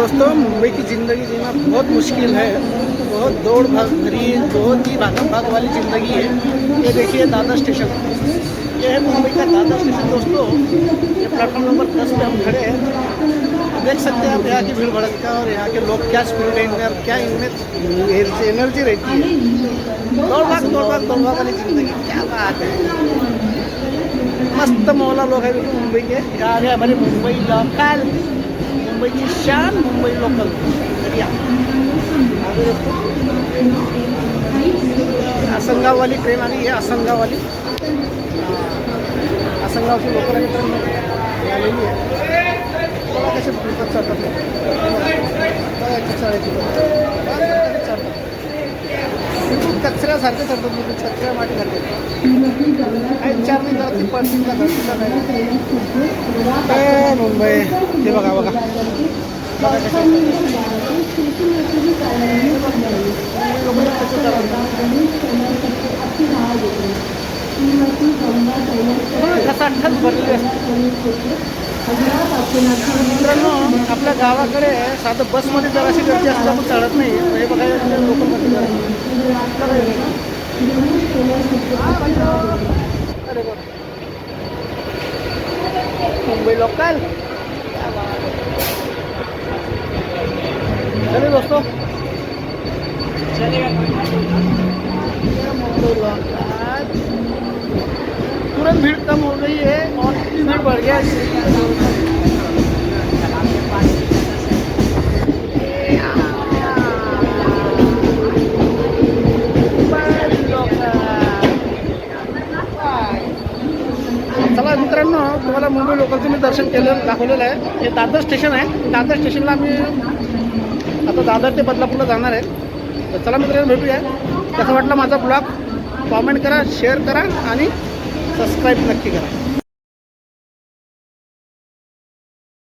दोस्तों, मुंबई की ज़िंदगी जीना बहुत मुश्किल है। बहुत दौड़ भाग भरी, बहुत ही भागम भाग वाली ज़िंदगी है। ये देखिए दादर स्टेशन, ये है मुंबई का दादर स्टेशन दोस्तों। ये प्लेटफॉर्म नंबर 10 पे हम खड़े हैं। देख सकते हैं आप यहाँ की भीड़ भड़का और यहाँ के लोग क्या स्पीड है और क्या इनमें एनर्जी रहती है। दौड़ भाग वाली ज़िंदगी, क्या बात है। मस्त मौला लोग हैं मुंबई के। यहाँ आ गए हमारे मुंबई लोकल, मुंबई की शान, मुंबई लोकल बढ़िया। आसनगाव वाली ट्रेन आ रही है, आसनगाव वाली। आसनगाव की लोकल आहे ट्रेन आलेली आहे। बघा कसे चढतात कचऱ्यासारखे चढतात म्हणजे छत्र्या माटी सारखे काही विचार नाही करत ती पडतील का धरतील काय मुंबई। हे बघा बघा कसा ठस भरलेली असते मित्रांनो। आपल्या गावाकडे साधं बसमध्ये जराशी गर्दी असते, आपण चढत नाही। हे बघायला लोकलमध्ये अरे बघ मुंबई लोकल। चलिए दोस्तों, मुंबई लोकल। तुरंत भीड़ कम हो गई है और भीड़ बढ़ गया है। चला मित्रांनो, तुम्हाला मुंबई लोकलचं मी दर्शन दाखवलेलं आहे। हे दादर स्टेशन आहे। दादर स्टेशनला आम्ही आता दादर ते बदलापूरला जाणार आहे। तर चला मित्रांनो, भेटूया। कसं वाटलं माझा ब्लॉग कॉमेंट करा, शेअर करा आणि सबस्क्राईब नक्की करा।